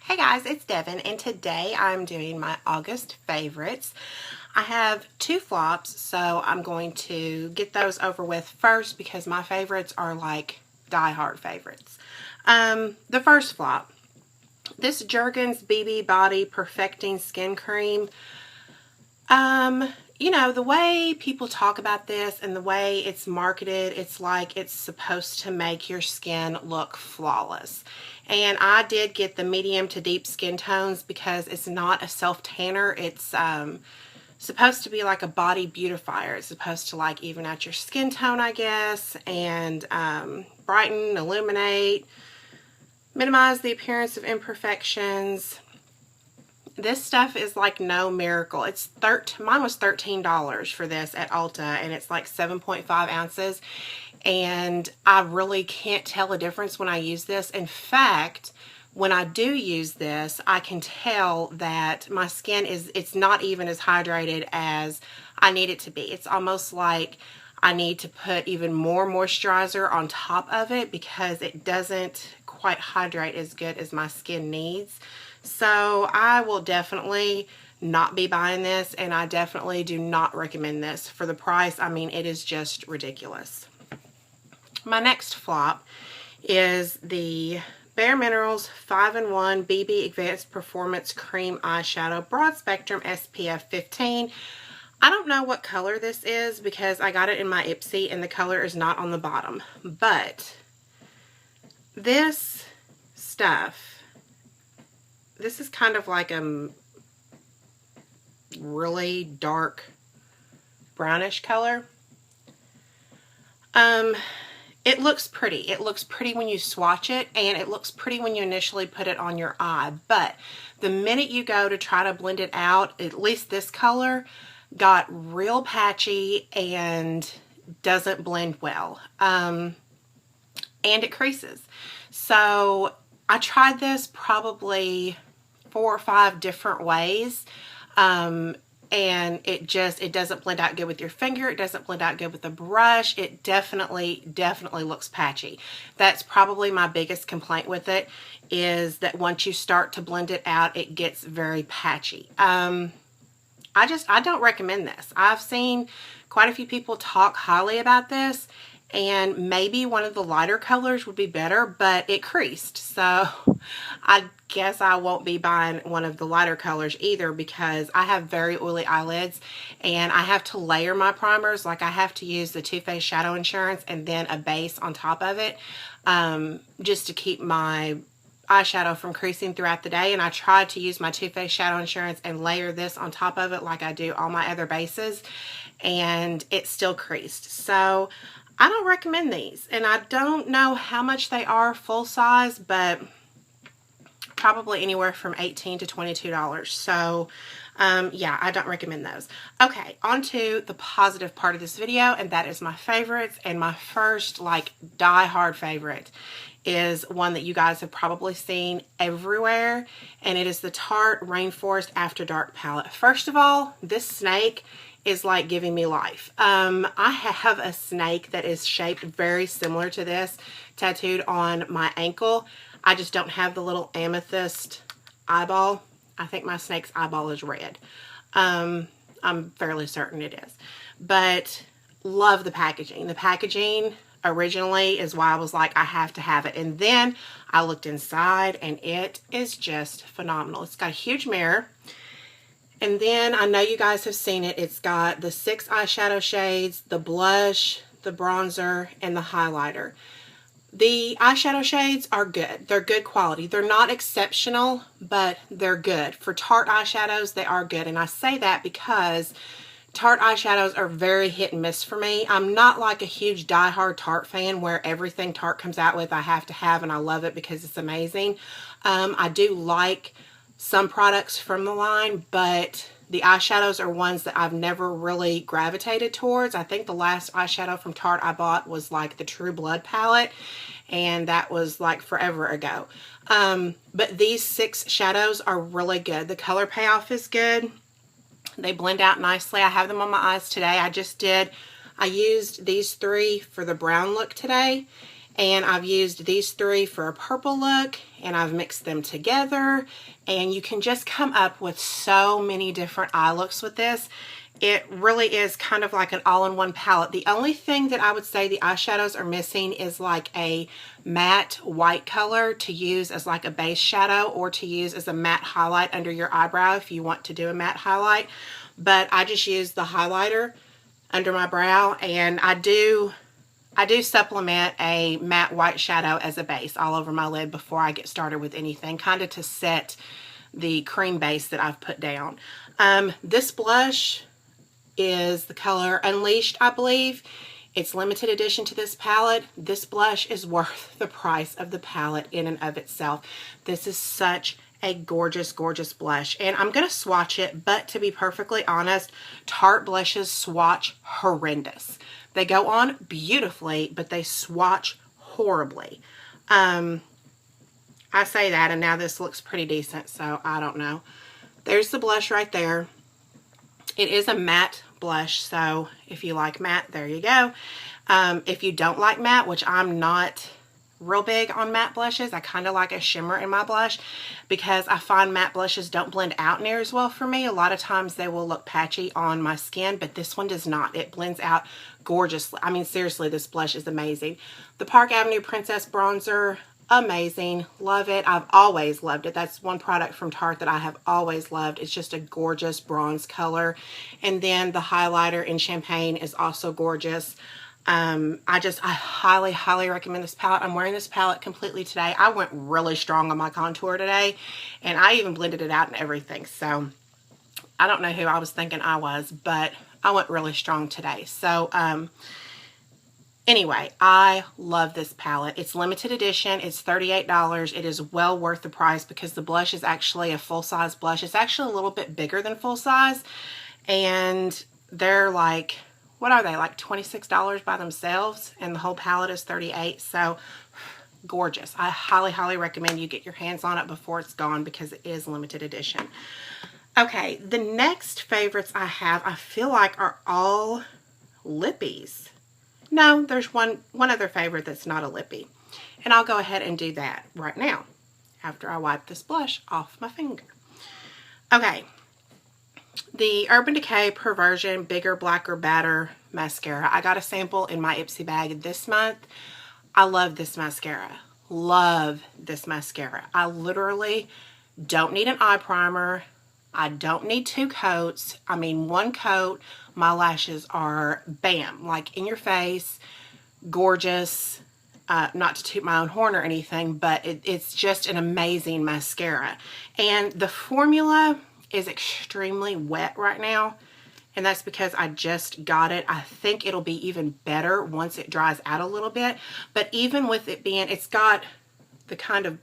Hey guys, it's Devin, and today I'm doing my August favorites. I have two flops, so I'm going to get those over with first because my favorites are like die-hard favorites. The first flop, this Jergens BB Body Perfecting Skin Cream. You know, the way people talk about this and the way it's marketed, it's like it's supposed to make your skin look flawless. And I did get the medium to deep skin tones because it's not a self-tanner. It's supposed to be like a body beautifier. It's supposed to like even out your skin tone, I guess, and brighten, illuminate, minimize the appearance of imperfections. This stuff is like no miracle. Mine was $13 for this at Ulta, and it's like 7.5 ounces. And I really can't tell a difference when I use this. In fact, when I do use this, I can tell that my skin it's not even as hydrated as I need it to be. It's almost like I need to put even more moisturizer on top of it because it doesn't quite hydrate as good as my skin needs. So I will definitely not be buying this, and I definitely do not recommend this for the price. I mean, it is just ridiculous. My next flop is the Bare Minerals 5-in-1 BB Advanced Performance Cream Eyeshadow Broad Spectrum SPF 15. I don't know what color this is because I got it in my Ipsy and the color is not on the bottom. But this stuff, this is kind of like a really dark brownish color. It looks pretty. It looks pretty when you swatch it, and it looks pretty when you initially put it on your eye. But the minute you go to try to blend it out, at least this color got real patchy and doesn't blend well. And it creases. So I tried this probably 4 or 5 different ways. And it doesn't blend out good with your finger. It doesn't blend out good with the brush. It definitely looks patchy. That's probably my biggest complaint with it, is that once you start to blend it out, it gets very patchy. I don't recommend this. I've seen quite a few people talk highly about this, and maybe one of the lighter colors would be better, but it creased. So I guess I won't be buying one of the lighter colors either because I have very oily eyelids and I have to layer my primers. Like I have to use the Too Faced Shadow Insurance and then a base on top of it just to keep my eyeshadow from creasing throughout the day. And I tried to use my Too Faced Shadow Insurance and layer this on top of it like I do all my other bases, and it still creased. So I don't recommend these, and I don't know how much they are full size, but probably anywhere from $18 to $22. So yeah, I don't recommend those. Okay, on to the positive part of this video, and that is my favorites. And my first like die-hard favorite is one that you guys have probably seen everywhere, and it is the Tarte Rainforest After Dark palette. First of all, this snake is like giving me life. I have a snake that is shaped very similar to this tattooed on my ankle. I just don't have the little amethyst eyeball. I think my snake's eyeball is red. I'm fairly certain it is. But love the packaging. The packaging originally is why I was like, I have to have it. And then I looked inside and it is just phenomenal. It's got a huge mirror. And then I know you guys have seen it. It's got the 6 eyeshadow shades, the blush, the bronzer, and the highlighter. The eyeshadow shades are good. They're good quality. They're not exceptional, but they're good. For Tarte eyeshadows, they are good. And I say that because Tarte eyeshadows are very hit and miss for me. I'm not like a huge die-hard Tarte fan where everything Tarte comes out with I have to have, and I love it because it's amazing. I do like some products from the line, but the eyeshadows are ones that I've never really gravitated towards. I think the last eyeshadow from Tarte I bought was like the True Blood palette, and that was like forever ago. But these 6 shadows are really good. The color payoff is good. They blend out nicely. I have them on my eyes today. I used these 3 for the brown look today, And I've used these three for a purple look, and I've mixed them together, and you can just come up with so many different eye looks with this. It really is kind of like an all-in-one palette. The only thing that I would say the eyeshadows are missing is like a matte white color to use as like a base shadow, or to use as a matte highlight under your eyebrow if you want to do a matte highlight. But I just use the highlighter under my brow, and I do supplement a matte white shadow as a base all over my lid before I get started with anything, kind of to set the cream base that I've put down. This blush is the color Unleashed, I believe. It's limited edition to this palette. This blush is worth the price of the palette in and of itself. This is such a gorgeous, gorgeous blush. And I'm going to swatch it, but to be perfectly honest, Tarte blushes swatch horrendous. They go on beautifully, but they swatch horribly. I say that, and now this looks pretty decent, so I don't know. There's the blush right there. It is a matte blush, so if you like matte, there you go. If you don't like matte, which I'm not real big on matte blushes, I kind of like a shimmer in my blush because I find matte blushes don't blend out near as well for me. A lot of times they will look patchy on my skin, but this one does not. It blends out gorgeously. I mean, seriously, this blush is amazing. The Park Avenue Princess Bronzer, amazing. Love it. I've always loved it. That's one product from Tarte that I have always loved. It's just a gorgeous bronze color. And then the highlighter in Champagne is also gorgeous. I highly, highly recommend this palette. I'm wearing this palette completely today. I went really strong on my contour today, and I even blended it out and everything. So I don't know who I was thinking I was, but I went really strong today. So, anyway, I love this palette. It's limited edition. It's $38. It is well worth the price because the blush is actually a full-size blush. It's actually a little bit bigger than full-size, and they're like, what are they, like $26 by themselves, and the whole palette is $38. So gorgeous. I highly, highly recommend you get your hands on it before it's gone because it is limited edition. Okay, the next favorites I have, I feel like are all lippies. No, there's one other favorite that's not a lippy, and I'll go ahead and do that right now after I wipe this blush off my finger. Okay. The Urban Decay Perversion Bigger, Blacker, Badder Mascara. I got a sample in my Ipsy bag this month. I love this mascara. Love this mascara. I literally don't need an eye primer. I don't need 2 coats. I mean, 1 coat, my lashes are bam, like in your face, gorgeous. Not to toot my own horn or anything, but it's just an amazing mascara. And the formula is extremely wet right now, and that's because I just got it. I think it'll be even better once it dries out a little bit, but even with it being, it's got the kind of,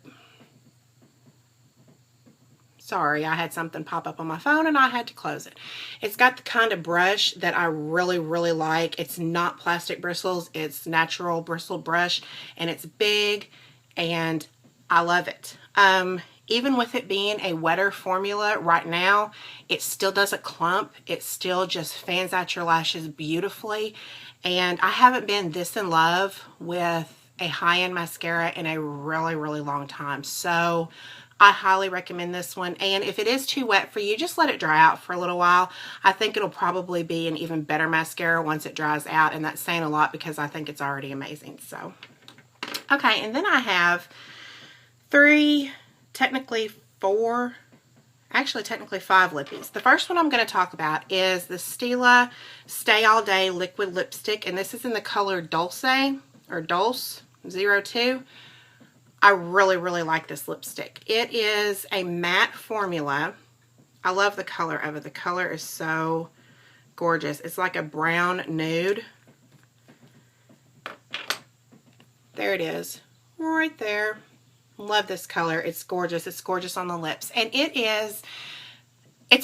sorry, I had something pop up on my phone and I had to close it. It's got the kind of brush that I really, really like. It's not plastic bristles, it's natural bristle brush, and it's big, and I love it. Even with it being a wetter formula right now, it still doesn't clump. It still just fans out your lashes beautifully. And I haven't been this in love with a high-end mascara in a really, really long time. So I highly recommend this one. And if it is too wet for you, just let it dry out for a little while. I think it'll probably be an even better mascara once it dries out. And that's saying a lot because I think it's already amazing. So, okay, and then I have 3... technically 4, actually technically 5 lippies. The first one I'm going to talk about is the Stila Stay All Day Liquid Lipstick, and this is in the color Dulce, or Dulce 02. I really, really like this lipstick. It is a matte formula. I love the color of it. The color is so gorgeous. It's like a brown nude. There it is, right there. Love this color. It's gorgeous. It's gorgeous on the lips. And it's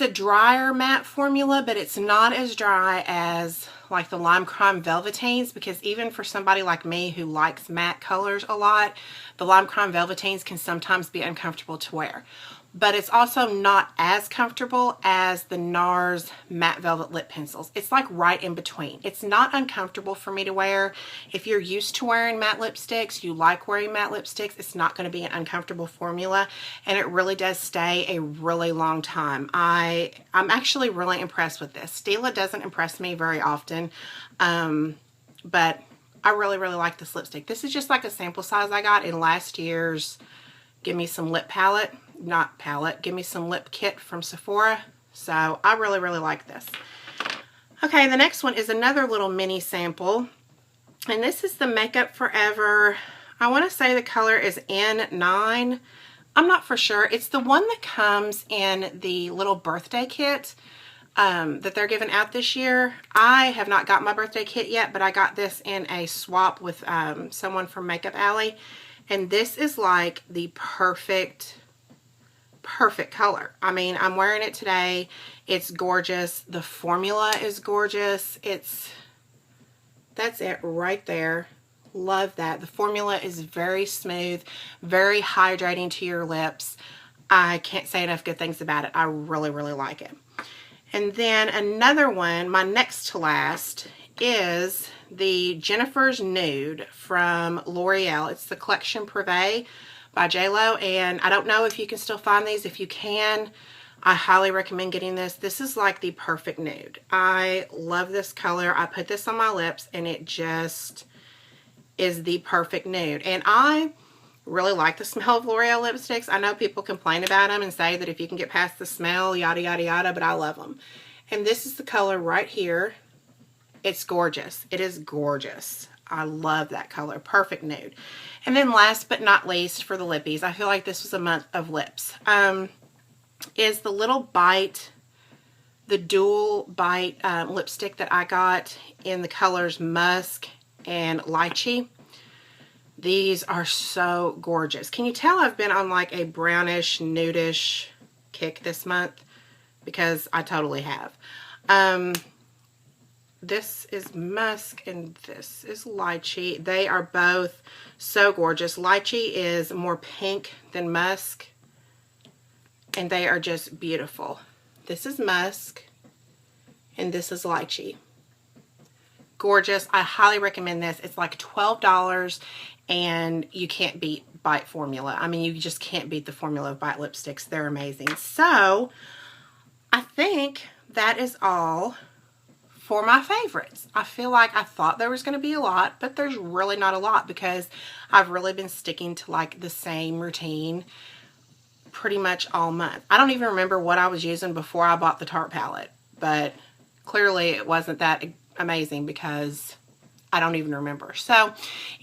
a drier matte formula, but it's not as dry as like the Lime Crime Velveteens, because even for somebody like me who likes matte colors a lot, the Lime Crime Velveteens can sometimes be uncomfortable to wear. But it's also not as comfortable as the NARS Matte Velvet Lip Pencils. It's like right in between. It's not uncomfortable for me to wear. If you're used to wearing matte lipsticks, you like wearing matte lipsticks, it's not going to be an uncomfortable formula, and it really does stay a really long time. I'm actually really impressed with this. Stila doesn't impress me very often, but I really like this lipstick. This is just like a sample size I got in last year's Give Me Some Lip palette. Not palette, Give Me Some Lip kit from Sephora. So I really like this. Okay, the next one is another little mini sample. And this is the Makeup Forever. I want to say the color is N9. I'm not for sure. It's the one that comes in the little birthday kit that they're giving out this year. I have not got my birthday kit yet, but I got this in a swap with someone from Makeup Alley. And this is like the perfect color. I mean, I'm wearing it today. It's gorgeous. The formula is gorgeous. That's it right there. Love that. The formula is very smooth, very hydrating to your lips. I can't say enough good things about it. I really like it. And then another one, my next to last, is the Jennifer's Nude from L'Oreal. It's the Collection Privé by JLo, and I don't know if you can still find these. If you can, I highly recommend getting this. This is like the perfect nude. I love this color. I put this on my lips and it just is the perfect nude. And I really like the smell of L'Oreal lipsticks. I know people complain about them and say that if you can get past the smell, yada yada, but I love them. And this is the color right here. It's gorgeous. It is gorgeous. I love that color. Perfect nude. And then last but not least for the lippies, I feel like this was a month of lips, is the Little Bite, the Dual Bite lipstick that I got in the colors Musk and Lychee. These are so gorgeous. Can you tell I've been on like a brownish, nudish kick this month? Because I totally have. This is Musk and this is Lychee. They are both so gorgeous. Lychee is more pink than Musk, and they are just beautiful. This is Musk and this is Lychee. Gorgeous. I highly recommend this. It's like $12 and you can't beat Bite formula. I mean, you just can't beat the formula of Bite lipsticks. They're amazing. So I think that is all for my favorites. I feel like I thought there was going to be a lot, but there's really not a lot because I've really been sticking to like the same routine pretty much all month. I don't even remember what I was using before I bought the Tarte palette, but clearly it wasn't that amazing because I don't even remember. So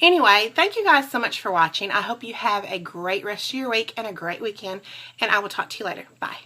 anyway, thank you guys so much for watching. I hope you have a great rest of your week and a great weekend, and I will talk to you later. Bye.